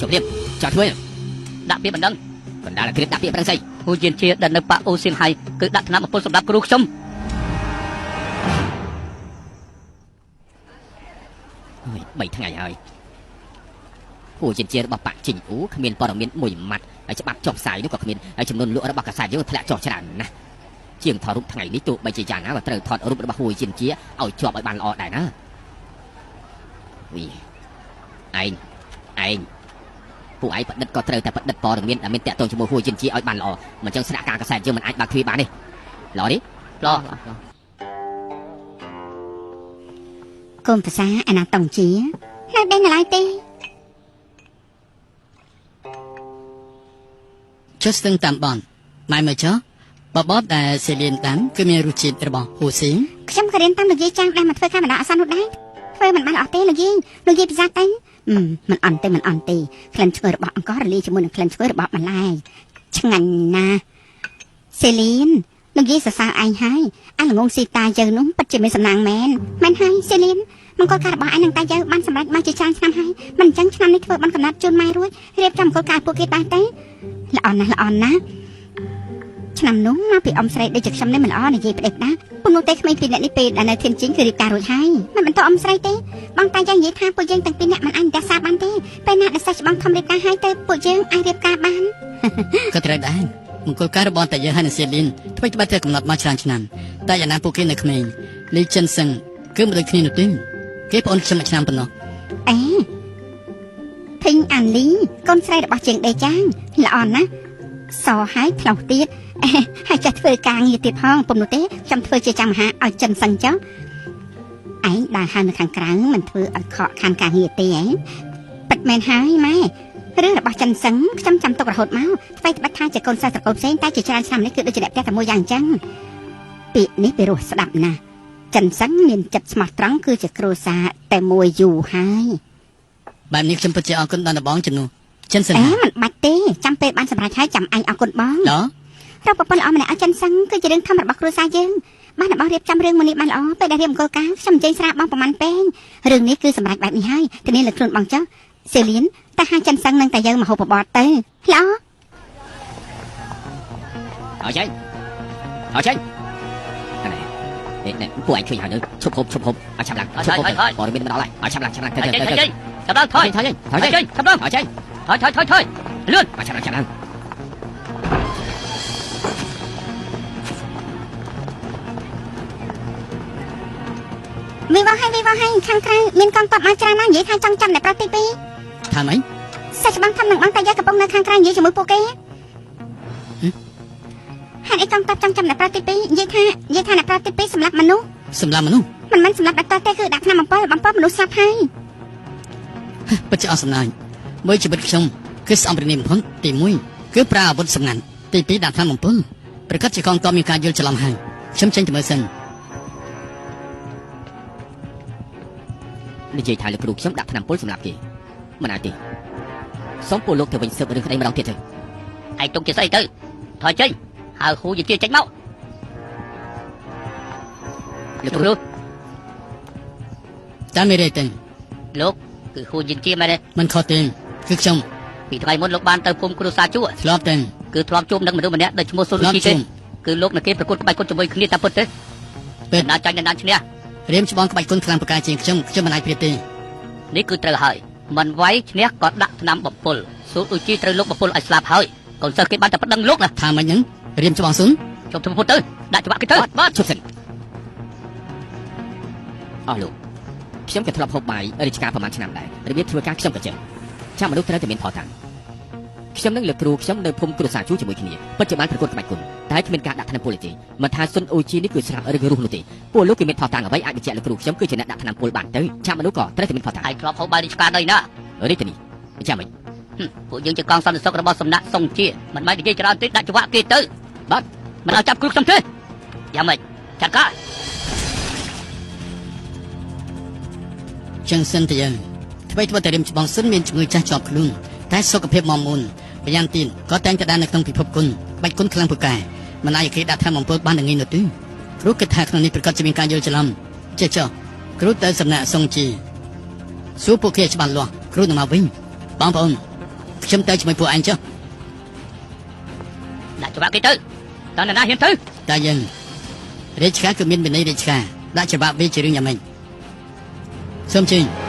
ជំរាបចោះធ្វើដាក់ពាក្យបណ្ដឹងបណ្ដាលគ្រាបដាក់ពាក្យប្រឹងស្អីហូជាជាដែលនៅប៉ាអូសៀងហៃគឺដាក់ថ្នាំបំពុលសម្រាប់គ្រូខ្ញុំ3ថ្ងៃហើយហូជាជារបស់ប៉ាជីងអ៊ូគ្មានព័ត៌មានមួយម៉ាត់ហើយច្បាប់ចុះផ្សាយនោះក៏គ្មានហើយចំនួនលក់របស់កាសែតយើងធ្លាក់ចុះច្រើនណាស់ជាងថតរូបថ្ងៃនេះទោះបីជាយ៉ាងណាក៏ត្រូវថតរូបរបស់ហូជាជាឲ្យជាប់ឲ្យបានល្អដែរណាឯងពួកឯងប្រឌិតក៏ត្រូវតែប្រឌិតព័ត៌មានដែលមានតាក់ទងជាមួយហួយជាជាឲ្យបានល្អមិនចឹងស្នាក់ការកសែតយើងមិនអាចបើកទ្វារបានទេល្អទេល្អកុំភាសាអាណាតង់ជានៅដេញឡើយទេចុះស្ទឹងតាមបនម៉ែមើលចុះបបបដែលសេលៀនតាមគឺមានរសជាតិរបស់ហូស៊ីខ្ញុំក៏រៀនតាមលោកយាយចាំងដែលមកធ្វើការបណ្ដោះអាសន្ននោះដែរធ្វើមិនបានអត់ទេលោកយាយពិសាទៅមិនអន់ទេក្លិនឈ្ងុយរបស់អង្កររលាយជាមួយនឹងក្លិនឈ្ងុយរបស់បន្លែឆ្ងាញ់ណាស់សេលីនលោកយាយសរសើរឯងហើយអាល្ងងស៊ីតាយើងនោះពិតជាមានសំណាងមែនហើយសេលីនមង្គលការរបស់ឯងនឹងតាយើងបានសម្រេចមកជាច្រើនឆ្នាំហើយមិនអញ្ចឹងឆ្នាំនេះធ្វើបានកំណត់ជូនម៉ែរួចរៀបចំមង្គលការពួកគេដែរទេល្អណាស់ឆ្នាំនោះមកពីអ៊ំស្រីដូចជាខ្ញុំនេះមិនល្អនិយាយប្តេជ្ញាពុំនោះទេក្មេងពីរនាក់នេះពេលដែលនៅធានជីងគឺរៀបការរួចហើយមិនបន្តអ៊ំស្រីទេបងតាយើងនិយាយថាពួកយើងទាំងពីរនាក់មិនអាចរក្សាបានទេពេលណាដែលសាច់ច្បងធំរៀបការហើយទៅពួកយើងអាចរៀបការបានក៏ត្រូវដែរមង្គលការរបស់តាយើងហើយនិងសេលីនថ្មីត្បិតតែកំណត់មកច្រើនឆ្នាំតែយ៉ាងណាពួកគេនៅក្មេងលីចិនសឹងគឺមិនដូចគ្នានោះទេគេប្អូនខ្ញុំមួយឆ្នាំប៉ុណ្ណោះធីងអានលីកូនស្រីរបស់ជាងដេចាងល្អណាស់សហើយថ្លោះទៀតហើយចេះធ្វើការងារទៀតផងពុំនោះទេខ្ញុំធ្វើជាចាំមហាឲ្យចិនសឹងចុះឯងដើរហើរនៅខាងក្រៅមិនធ្វើឲ្យខកខានការងារទេពិតមែនហើយម៉ែរឿងរបស់ចិនសឹងខ្ញុំចាំទុករហូតមកថ្មីត្បិតថាជាកូនសិស្សត្រកូលផ្សេងតែជាច្រើនឆ្នាំនេះគឺដូចជាអ្នកផ្ទះតែមួយយ៉ាងអញ្ចឹងពាក្យនេះពីរោះស្ដាប់ណាស់ចិនសឹងមានចិត្តស្មោះត្រង់គឺជាគ្រួសារតែមួយយូរហើយបែបនេះខ្ញុំពិតជាអរគុណដល់បងជំនួសចិនសឹងមិនបាច់ទេចាំពេលបានសម្រេចហើយចាំអញអរគុណបងឡរកប្រពន្ធល្អម្នាក់ឲ្យចិនសឹងគឺជារឿងធម្មរបស់គ្រួសារយើងបានរបស់រៀបចំរឿងមួយនេះបានល្អពេលដែលរៀបមង្គលការខ្ញុំចេញស្រាបងប្រហែលពេងរឿងនេះគឺសម្រេចបែបនេះហើយធានាលើខ្លួនបងចុះសេលីនតែហាចិនសឹងនឹងតែយើងមកហូបបបតទៅល្អអរចេញនេះពួកឯងឃើញហើយឈប់ហូបឲ្យឆាប់ឡើងព័ត៌មានមិនដល់ហើយឲ្យឆាប់ឡើងទៅឆាប់ឡើងថយឆាប់ឡើងលឿនឆាប់ឡើងវិវ៉ាហើយខាងក្រៅមានកងទ័ពមកច្រើនណាស់និយាយថាចង់ចាំអ្នកប្រុសទី2ថាម៉េចសាច់ច្បាំងធំនឹងបងតាយាកំពុងនៅខាងក្រៅនិយាយជាមួយពួកគេហើយឯកងទ័ពចង់ចាំអ្នកប្រុសទី2និយាយថាអ្នកប្រុសទី2សម្លាប់មនុស្សមិនមែនសម្លាប់តែទេគឺដាក់ថ្នាំបំពល់មនុស្សស្លាប់ហើយពិតជាអស់សំណាញ់មួយជីវិតខ្ញុំគឺស្អំរនីបំផុតទី1គឺប្រើអាវុធសម្ងាត់ទី2ដាក់ថ្នាំបំពល់ប្រកាសជាកងទ័ពមានការយល់ច្រឡំហើយខ្ញុំចេញទៅមើលសិននិយាយថាលោកគ្រូខ្ញុំដាក់ថ្នាំពុលសម្រាប់គេមិនអាចទេសូមពួកលោកទៅវិញស៊ើបរឿងក្តីម្ដងទៀតទៅឯងទុកជាស្អីទៅថយចេញហៅហូជាចេញមកលោកគ្រូតាមមេរេទេលោកគឺហូជាជាមែនទេមិនខុសទេគឺខ្ញុំពីថ្ងៃមុនលោកបានទៅភូមិគ្រូសាជួធ្លាប់ទេគឺធ្លាប់ជួបនឹងមនុស្សម្នាក់ដែលឈ្មោះស៊ុនលូជីទេគឺលោកនៅគេប្រកួតក្បាច់គុណជាមួយគ្នាតាមពិតទេពេលណាចាញ់ណាឈ្នះរៀមច្បងក្បាច់គុណខ្លាំងប្រការជាងខ្ញុំមិនអាចព្រៀបទេនេះគឺត្រូវហើយមិនវាយឈ្នះក៏ដាក់ថ្នាំបំពុលស៊ូលអ៊ូជីត្រូវលោកបំពុលឲ្យស្លាប់ហើយកូនសិស្សគេបានតែប្តឹងលោកណាថាមិនហ្នឹងរៀមច្បងស៊ុនជប់ទៅពុតទៅដាក់ច្បាប់គេទៅបាទជប់សិនអស់លោកខ្ញុំក៏ធ្លាប់ហូបបាយរាជការប្រហែលឆ្នាំដែររបៀបធ្វើការខ្ញុំក៏ចេះចាំមនុស្សត្រូវតែមានផលតាំងខ្ញុំនឹងលោកគ្រូខ្ញុំនៅភូមិគ្រួសារជួជាមួយគ្នាពិតជាបានប្រកួតក្បាច់គុណតែគ្មានការដាក់ថ្នាំពុលទេមិនថាស៊ុនអ៊ូជីនេះគឺស្លាប់ឬរស់នោះទេពួកលោកគឺមានផលតាំងអ្វីអាចបញ្ជាក់លោកគ្រូខ្ញុំគឺជាអ្នកដាក់ថ្នាំពុលបានទៅចាំមនុស្សក៏ត្រូវតែមានផលតាំងហើយធ្លាប់ហូបបាយរាជការដែរណារីទៅនេះចាំមិនពួកយើងជាកងសន្តិសុខរបស់សំណាក់សុងជាមិនមែននិយាយច្រើនទេដាក់ច្បាប់គេទៅបាទមិនឲ្យចាប់គ្រូខ្ញុំទេយ៉ាងម៉េចចាត់ការចឹងសិនទៅយើងថ្មីតែរៀមច្បងស៊ុនមានជំងឺចាស់ជាប់ខ្លួនតែសុខភាពមាំមួនម្យ៉ាងទៀតក៏តែងតែដើរនៅក្នុងពិភពគុណបាច់គុណខ្លាំងពូកែមិនអាចគេដាក់ថ្នាំបំពុលបានងាយនោះទេគ្រូគិតថាក្នុងនេះប្រកាសជាមានការយល់ច្រឡំចេះចុះគ្រូទៅសំណាក់សុងជីសួរពួកគេច្បាស់លាស់គ្រូនឹងមកវិញបងប្អូន ខ្ញុំទៅជាមួយពួកឯងចុះ ដាក់ច្បាប់គេទៅតើនរណាហ៊ានទៅ តែយើងរាជការគឺមានវិន័យរាជការដាក់ច្បាប់វាជារឿងយ៉ាងម៉េចសូមជើញ